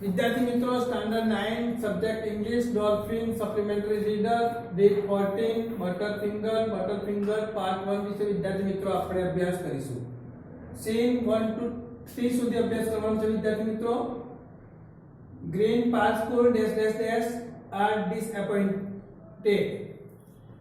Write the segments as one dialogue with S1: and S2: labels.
S1: विद्यार्थी मित्रों standard 9 subject English dolphin supplementary reader read 14 butter finger part 1 વિશે વિદ્યાર્થી મિત્રો આપણે અભ્યાસ કરીશું. સીન 1 to 3 સુધી અભ્યાસ કરવાનો છે વિદ્યાર્થી મિત્રો. Green Park School dash dash dash are disappointed.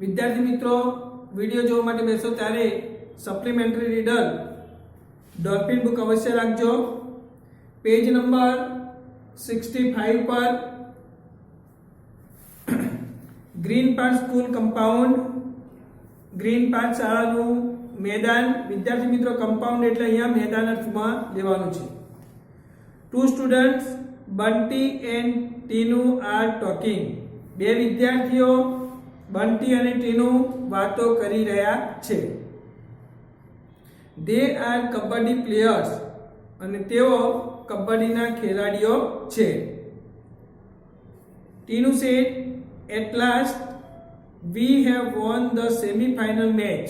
S1: વિદ્યાર્થી મિત્રો વિડિયો જોવા માટે બેસો ત્યારે સપ્લીમેન્ટરી રીડર ડોલ્ફિન બુક અવશ્ય રાખજો. પેજ નંબર 65 पर green park school compound green park शाळाનું મેદાન. વિદ્યાર્થી મિત્રો कंपाउंड એટલે અહીંયા મેદાન અર્થમાં લેવાનું છે. Two students Bunty and Tinu are talking. બે વિદ્યાર્થીઓ બંટી અને ટીનુ વાતો કરી રહ્યા છે. દે આર કબડ્ડી પ્લેયર્સ અને તેઓ કબડ્ડીના ખેલાડીઓ છે. Tinu said at last we have won the semifinal match.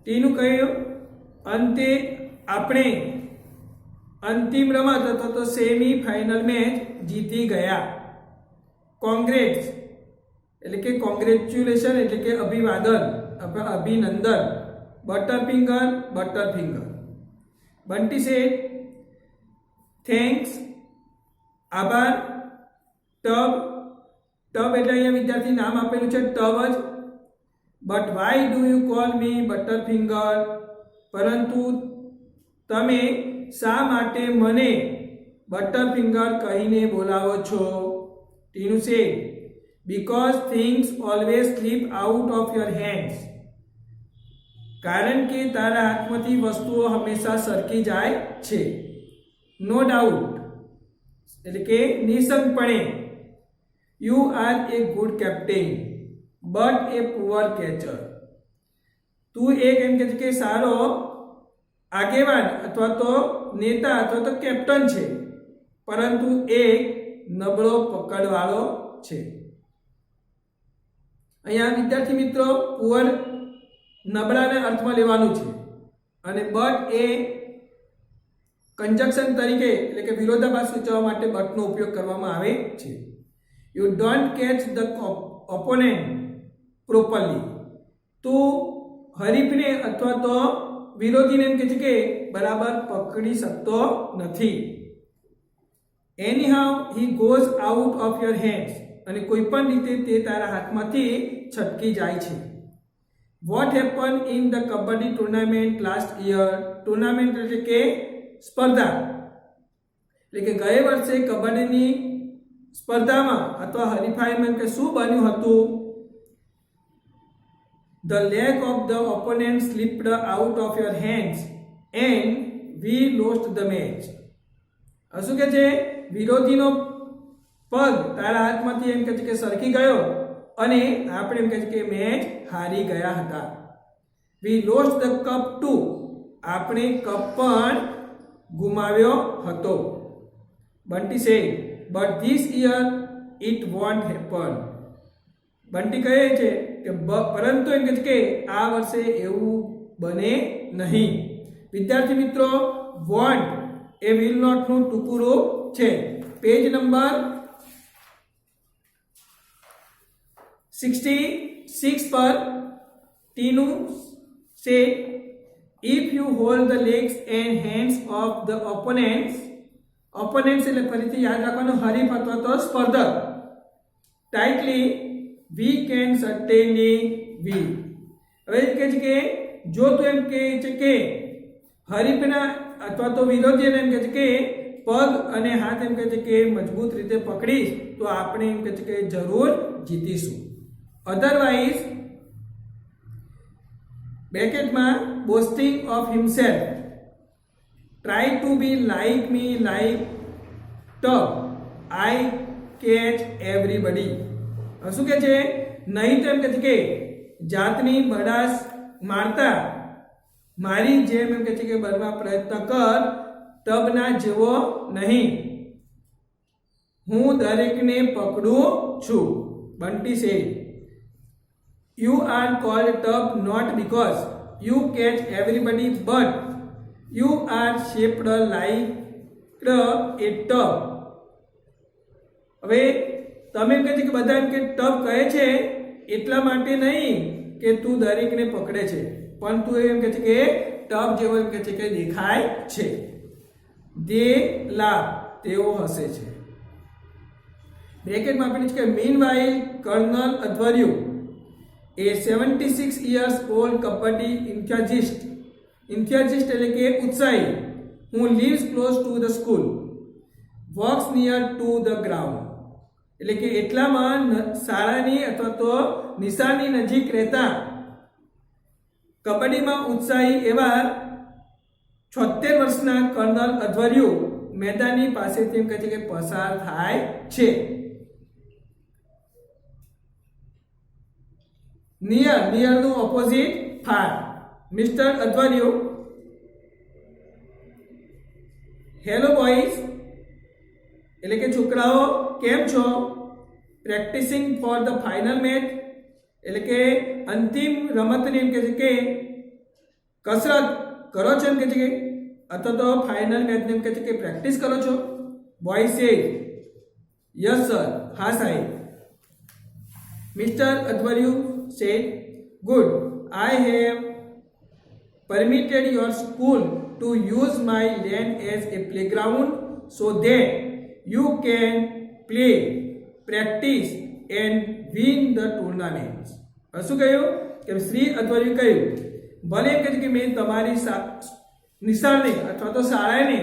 S1: Tinu કહ્યું અંતે આપણે અંતિમ રમત અથવા તો સેમીફાઇનલ મેચ જીતી ગયા. કોંગ્રેટ્સ એટલે કે કોંગ્રેચ્યુલેશન એટલે કે અભિવાદન અથવા અભિનંદન. બટરફિંગર. બંટી સેડ થેન્ક્સ આભાર. ટબ એટલે અહીંયા વિદ્યાર્થી નામ આપેલું છે ટબ જ. But why do you call me butterfinger. પરંતુ તમે શા માટે મને બટરફિંગર કહીને બોલાવો છો? Tinu said because things always slip out of your hands. કારણ કે તારા હાથમાંથી વસ્તુઓ હંમેશા સરકી જાય છે. નો ડાઉટ એટલે કે નિસંકપણે. You are a good captain but a poor catcher. તું એક એમ કે છે કે સારો આગેવાન અથવા તો નેતા અથવા તો કેપ્ટન છે, પરંતુ એક નબળો પકડવાળો છે. અહીંયા વિદ્યાર્થી મિત્રો પુઅર નબળાના અર્થમાં લેવાનું છે અને બટ એ કંજક્શન તરીકે એટલે કે વિરોધાભાસ સૂચવવા માટે બટનો ઉપયોગ કરવામાં આવે છે. You don't catch the opponent properly. તું હરીફને અથવા તો વિરોધીને એમ કહે છે કે બરાબર પકડી શકતો નથી. Anyhow he goes out of your hands. અને કોઈ પણ રીતે તે તારા હાથમાંથી છટકી જાય છે. What happened in the kabaddi tournament last year? Tournament એટલે કે સ્પર્ધા એટલે કે ગયા વર્ષે કબડ્ડીની સ્પર્ધામાં અથવા હરીફાઈમાં કે શું બન્યું હતું? The leg of the opponent slipped out of your hands and we lost the match. શું કે છે? વિરોધીનો પગ તારા હાથમાંથી એમ કે છે કે સરકી ગયો અને આપણે એમ કહે છે કે મેચ હારી ગયા હતા. We lost the cup too. આપણે કપ પણ ગુમાવ્યો હતો. Bunty said but this year it won't happen. Bunty કહે છે કે પરંતુ એમ કહે છે કે આ વર્ષે એવું બને નહીં. વિદ્યાર્થી મિત્રો વોન્ટ એ વિલ નોટનું ટૂંકું રૂપ છે. પેજ નંબર 66 पर टीनू से if you hold the legs and hands of the opponents એટલે ફરીથી યાદ રાખવાનું હરીફ અથવા તો સ્પર્ધક tightly we can certainly win. હવે કહે છે કે જો તું એમ કહે છે કે હરીફના અથવા તો વિરોધીને એમ કહે છે કે પગ અને હાથ એમ કહે છે કે મજબૂત રીતે પકડીશ તો આપણે એમ કહે છે કે જરૂર જીતીશું. Otherwise, bracket માં boasting of himself, try to be like me like tough, I catch everybody. શું કે છે? નહીં તો એમ કહે છે કે જાતની બડાસ મારતા મારી જેમ એમ કહે છે કે બનવા પ્રયત્ન કર, ટબના જેવો નહીં. હું દરેકને પકડું છું. Bunty said You are called tough not because you catch everybody, but you are shaped like A tub. હવે તમે એમ કહે છે કે બધા એમ કે ટબ કહે છે એટલા માટે નહીં કે તું દરેકને પકડે છે, પણ તું એમ કહે છે કે ટબ જેવો એમ કહે છે કે દેખાય છે. દે લાફ, તેઓ હસે છે. બ્રેકેટમાં આપેલું છે કે મીનવાઇલ કર્નલ અધ્વર્યુ, એ 76 years old કબડ્ડી enthusiast એટલે કે ઉત્સાહી, who lives close to the school, walks near to the ground, એટલે કે એટલામાં શાળાની અથવા તો નિશાળની નજીક રહેતા કબડ્ડીમાં ઉત્સાહી એવા 76 વર્ષના કર્નલ અધ્વર્યુ મેદાનની પાસેથી એમ કહે છે કે પસાર થાય છે. નિયરનું opposite far. Mister Adhwaryu, hello boys, એટલે કે છોકરાઓ કેમ છો? Practising for the final match, એટલે કે અંતિમ રમતની એમ કહે છે કે કસરત કરો છો એમ કહે છે કે, અથવા તો ફાઇનલ મેચની એમ કહે છે કે પ્રેક્ટિસ કરો છો. બોય સે યસ સર, હા સાહેબ. Mister Adhwaryu said, good, I have permitted your school to use my land as a playground so that you can play, practice and win the tournaments. શું કહ્યું કે શ્રી અધ્વર્યુ કહ્યું, ભલે એમ કહે છે કે મેં તમારી નિશાળને અથવા તો શાળાને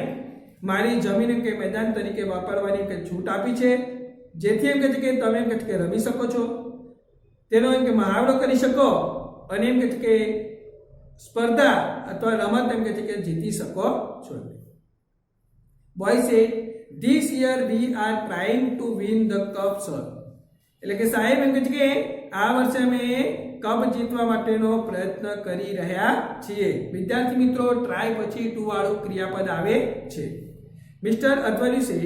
S1: મારી જમીન કે મેદાન તરીકે વાપરવાની કે છૂટ આપી છે, જેથી એમ કહે છે કે તમે એમ કહે છે કે રમી શકો છો, તેનો એમ કે મહાવરો કરી શકો અને એમ કે છે કે સ્પર્ધા અથવા રમત એમ કે છે કે જીતી શકો છો. બોય સે this year we are trying to win the cup sir, એટલે કે સાહેબ એમ કે છે કે આ વર્ષે અમે કપ જીતવા માટેનો પ્રયત્ન કરી રહ્યા છીએ. વિદ્યાર્થી મિત્રો, ટ્રાય પછી ટુ વાળું ક્રિયાપદ આવે છે. મિસ્ટર અધ્વર્યુ સે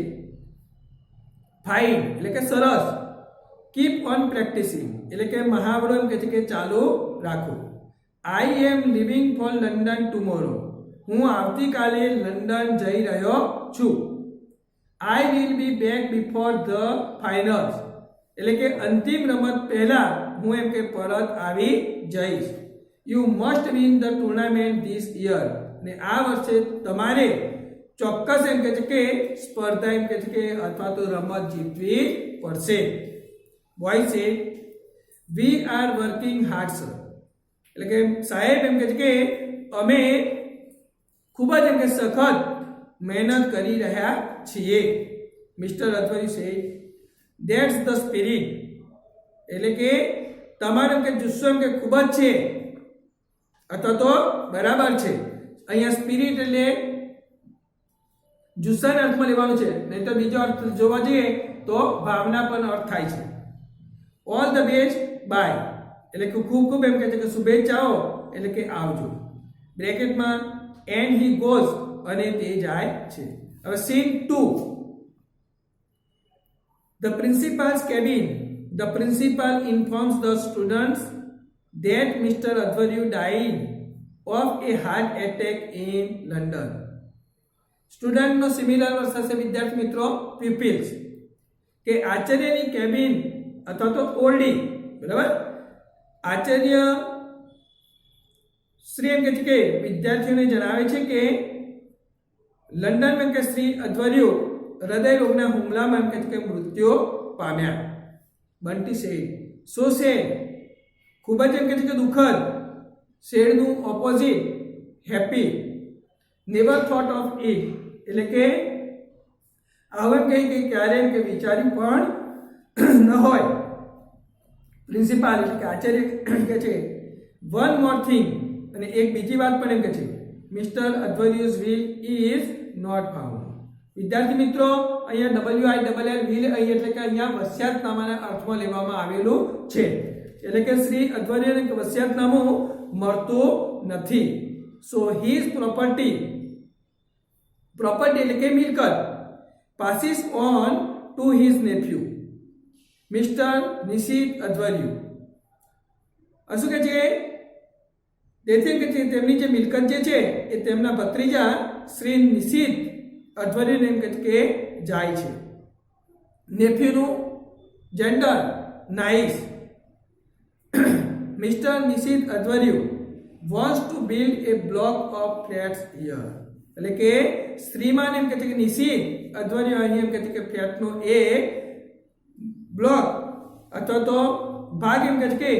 S1: ફાઇન, એટલે કે સરસ. કીપ ઓન પ્રેક્ટિસિંગ, એટલે કે મહાવરો એમ કહે છે કે ચાલુ રાખો. આઈ એમ લિવિંગ ફોર લંડન ટુમોરો, હું આવતીકાલે લંડન જઈ રહ્યો છું. I will be back before the finals, એટલે કે અંતિમ રમત પહેલા હું એમ કે પરત આવી જઈશ. You must win the tournament this year, ને આ વર્ષે તમારે ચોક્કસ એમ કે છે કે સ્પર્ધા એમ કે છે કે અથવા તો રમત જીતવી પડશે. બોય સે we are working hard sir, એટલે કે સાહેબ એમ કે છે કે અમે ખૂબ જ એમ કે સખત મહેનત કરી રહ્યા છીએ. મિસ્ટર અધ્વર્યુ સે ધેટ્સ ધ સ્પિરિટ, એટલે કે તમારો એમ કે જુસ્સો એમ કે ખૂબ જ છે અથવા તો બરાબર છે. અહીંયા સ્પિરિટ એટલે જુસ્સાના અર્થમાં લેવાનું છે, નહીં તો બીજો અર્થ જોવા જઈએ તો ભાવના પણ અર્થ થાય છે. ઓલ ધ બેસ્ટ બાય, એટલે કે ખૂબ ખૂબ એમ કહે છે કે શુભેચ્છાઓ, એટલે કે આવજો. બ્રેકેટમાં એન્ડ હી ગોઝ, અને તે જાય છે. હવે scene 2, the principal's cabin. The principal informs the students that Mr. Adhwaryu died of a heart attack in London. સ્ટુડન્ટનો સિમિલર વર્સ થશે વિદ્યાર્થી મિત્રો પ્યુપિલ્સ, કે આચાર્યની કેબિન અથવા તો ઓરડી, બરાબર. આચાર્ય શ્રી એમ કે છે કે વિદ્યાર્થીઓને જણાવે છે કે લંડનમાં કે શ્રી અધ્વર્યુ હૃદય રોગના હુમલામાં એમ કે છે કે મૃત્યુ પામ્યા. બંટી સેડ, સો સેડ, ખૂબ જ એમ કે છે કે દુઃખદ. શેડનું opposite happy. Never thought of it, એટલે કે આવું એમ કહે કે ક્યારે એમ કે વિચાર્યું પણ ન હોય. પ્રિન્સિપાલ એટલે કે આચાર્ય કહે છે વન મોર થિંગ, અને એક બીજી વાત પણ એમ કે છે mister Adhwaryu's will is not found. વિદ્યાર્થી મિત્રો, અહીંયા WILL વિલ અહીં એટલે કે અહીંયા વસિયાતનામાના અર્થમાં લેવામાં આવેલું છે, એટલે કે શ્રી અધ્વર્યુને વસિયાતનામું મળતું નથી. સો હીઝ પ્રોપર્ટી એટલે કે મિલકત passes on to his nephew mister Nishit Adhwaryu. શું કે છે? તેથી કે તેમની જે મિલકત જે છે એ તેમના ભત્રીજા શ્રી નિશિત અધ્વર્યુને એમ કહે છે કે જાય છે. નેફ્યુનું gender niece. Mister Nishit Adhwaryu wants to build a block of flats here. એટલે કે શ્રીમાન એમ કહે છે કે નિશિત અધ્વર્યુ અહીં એમ કહે છે કે ફ્લેટનો એક બ્લોક અથવા તો ભાગ એમ કહે છે કે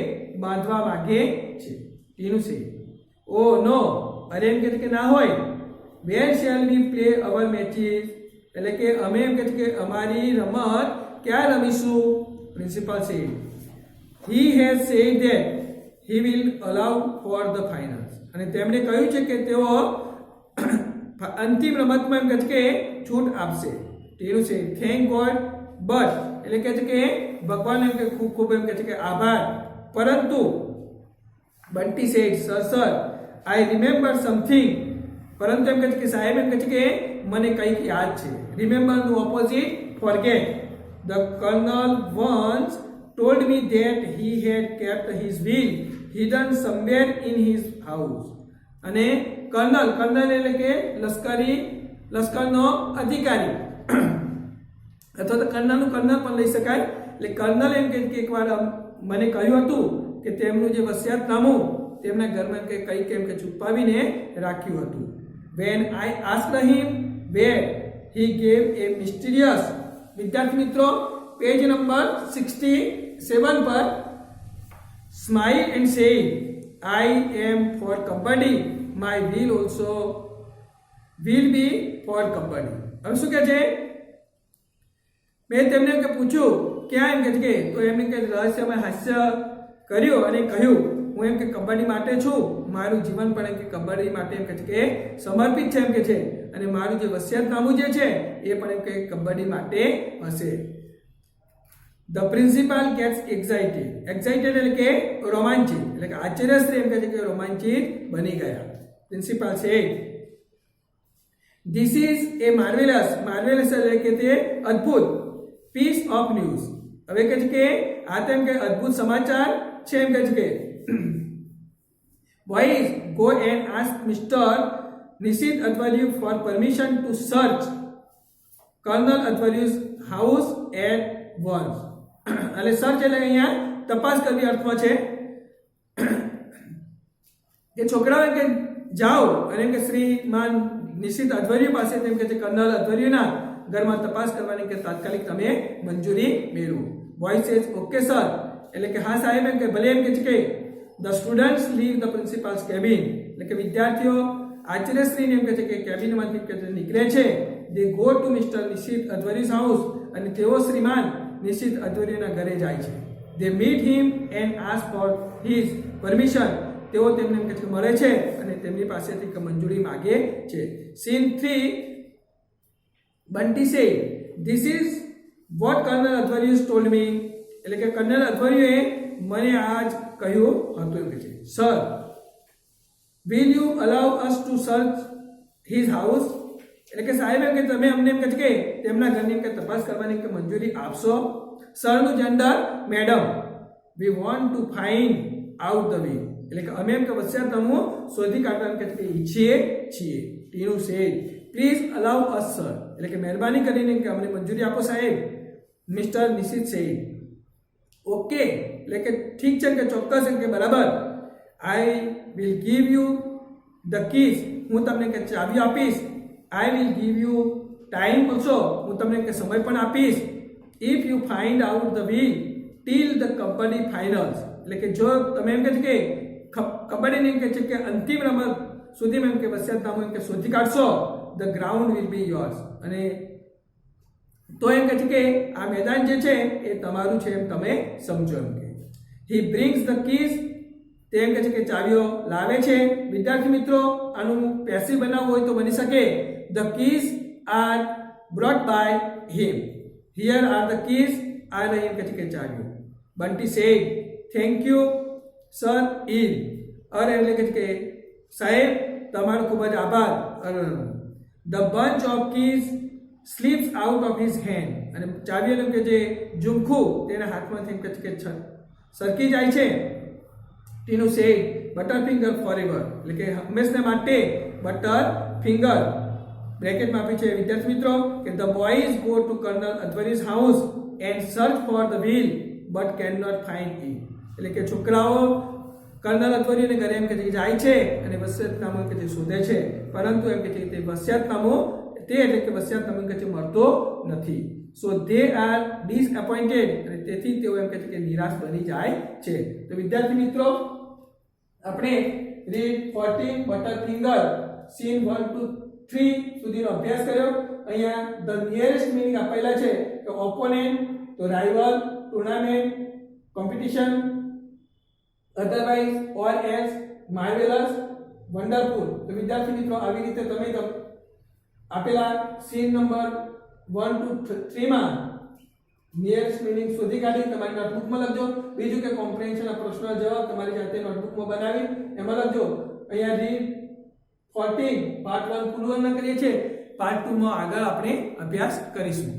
S1: બાંધવા માંગે છે. ટીનું છે. ઓ નો, અરે એમ કહે છે કે ના હોય. Where shall we play our matches. એટલે કે અમે એમ કહે છે કે અમારી રમત ક્યાં રમીશું? પ્રિન્સિપાલ છે he has said that he will allow for the finals. અને તેમણે કહ્યું છે કે તેઓ અંતિમ રમતમાં એમ કહે છે કે છૂટ આપશે. તેનું છે થેન્ક ગોડ બટ. એટલે કહે છે કે ભગવાન એમ કે ખૂબ ખૂબ એમ કહે છે કે આભાર. પરંતુ Bunty said sir I remember something. પરંતુ એમ કહે છે કે સાહેબ એમ કહે છે કે મને કંઈક યાદ છે. રિમેમ્બરનું opposite forget. The colonel once told me that he had kept his will hidden somewhere in his house. અને કર્નલ એટલે કે લશ્કરનો અધિકારી અથવા તો કર્નલનું કર્નલ પણ લઈ શકાય. એટલે કર્નલ એમ કે એકવાર મને કહ્યું હતું કે તેમનું જે વસિયતનામું તેમના ઘરમાં કંઈક એમ કે છુપાવીને રાખ્યું હતું. when I asked him where he gave a mysterious. વિદ્યાર્થી મિત્રો પેજ નંબર 67 પર smile and say I am for kabaddi, my will also will be for kabaddi. હવે શું કહે છે? મેં તેમને કે પૂછ્યું ક્યાં એમ કે તો એમને કે રહસ્યમય હાસ્ય કર્યું અને કહ્યું હું એમ કે કબડ્ડી માટે છું. મારું જીવન પણ એમ કે કબડ્ડી માટે એમ કે સમર્પિત છે એમ કે છે. અને મારું જે વસિયતનામું જે છે એ પણ એમ કે કબડ્ડી માટે હશે. The principal gets excited. Excited એટલે કે રોમાંચિત. એટલે કે આશ્ચર્યશ્રી એમ કહે છે કે રોમાંચિત બની ગયા. પ્રિન્સિપાલ છે this is A marvellous. Marvellous એટલે કે તે અદ્ભુત પીસ ઓફ ન્યૂઝ. હવે કહે છે કે આ તો એમ કે અદ્ભુત સમાચાર છે એમ કહે છે કે boys go and ask mister Nishit Adhvaryu for permission to search colonel Adhvaryu's house at once. એટલે સર્ચ એટલે અહીંયા તપાસ કરવી અર્થમાં છે કે છોકરાઓ કે જાઓ અને એમ કે શ્રીમાન નિશિત અધ્વર્યુ પાસે તેમ કે કર્નલ અધ્વર્યુના ઘરમાં તપાસ કરવાની કે તાત્કાલિક તમે મંજૂરી મેળવો. Boy says okay sir. એટલે કે હા સાહેબ એમ કે ભલે એમ કે છે કે the students leave the principal's cabin. એટલે કે વિદ્યાર્થીઓ આચાર્યશ્રીને એમ કે છે કે કેબિનમાંથી નીકળે છે. They go to mister Nishit Adhvaryu's house. અને તેઓ શ્રીમાન નિશિત અધ્વર્યુના ઘરે જાય છે. They meet him and ask for his permission. તેઓ તેમને એમ કે મળે છે અને તેમની પાસેથી મંજૂરી માગે છે. Scene 3 Bunty says this is what colonel Adhvaryu's told me. એટલે કે કર્નલ અધ્વર્યુએ મને આજ કહ્યું હતું એમ કે છે. Sir will you allow us to search his house. એટલે કે સાહેબ એમ કે તમે અમને એમ કે છે કે તેમના ઘરની કે તપાસ કરવાની કે મંજૂરી આપશો. સરનું gender madam. We want to find out the way. એટલે કે અમે એમ કે વસિયતનામું શોધી કાઢવા એમ કે ઈચ્છીએ છીએ. Tinu said please allow us sir. એટલે કે મહેરબાની કરીને કે અમને મંજૂરી આપો સાહેબ. Mister Nishit said okay. એટલે કે ઠીક છે કે ચોક્કસ એમ કે બરાબર. I will give you the keys. હું તમને કે ચાવી આપીશ. I will give you time also. હું તમને કે સમય પણ આપીશ. If you find out the way till the kabaddi finals. એટલે કે જો તમે એમ કહે છે કે કબડ્ડીની એમ કહે છે કે અંતિમ રમત સુધીમાં એમ કે વસિયતનામું એમ કે શોધી કાઢશો the ground will be yours. અને તો એમ કહે છે કે આ મેદાન જે છે એ તમારું છે એમ તમે સમજો એમ કે. હી બ્રિંગ્સ ધ કીઝ. તે એમ કહે છે કે ચાવીઓ લાવે છે. વિદ્યાર્થી મિત્રો આનું પેસિવ બનાવવું હોય તો બની શકે the keys are brought by him. Here are the keys. આ રહી એમ કહે છે કે ચાવીઓ. Bunty said thank you sir ઇલ. અરે એટલે કે સાહેબ તમારો ખૂબ જ આભાર. The bunch of keys slips out of his hand. અને ચાવીઓ કે જે ઝુમખું તેના હાથમાંથી એમ કે સરકી જાય છે. Tinu said butter finger forever. એટલે કે હંમેશા માટે બટર ફિંગર. બ્રેકેટમાં આપ્યું છે વિદ્યાર્થી મિત્રો કે the boys go to colonel Adhvaryu's house and search for the wheel but can not find it. એટલે કે છોકરાઓ કર્નલ અધવરીને ઘરે એમ કે છે કે જાય છે અને વસિયતનામું એમ કે છે શોધે છે, પરંતુ એમ કે છે કે તે વસિયતનામું એટલે કે વસિયતનામું એમ કે છે મળતો નથી. સો દે આર ડિસઅપોઇન્ટેડ, અને તેથી તેઓ એમ કે છે કે નિરાશ બની જાય છે. તો વિદ્યાર્થી મિત્રો આપણે read 14 butter finger scene 1 to 3 સુધીનો અભ્યાસ કર્યો. અહીંયા ધ નિયરેસ્ટ મીનિંગ આપેલા છે કે ઓપોનેન્ટ, તો rival, tournament, competition, otherwise, or else, marvellous, wonderful. તો વિદ્યાર્થી મિત્રો આવી રીતે તમે આપેલા સીન નંબર 1 to 3 માં નિયરેસ્ટ મીનિંગ શોધી કાઢી તમારી નોટબુકમાં લખજો. બીજું કે કોમ્પ્રિહેન્શનના પ્રશ્નના જવાબ તમારી જાતે નોટબુકમાં બનાવી એમાં લખજો. અહીંયા રીડ 14 પાર્ટ 1 પૂરું કરીએ છીએ. પાર્ટ 2 માં આગળ આપણે અભ્યાસ કરીશું.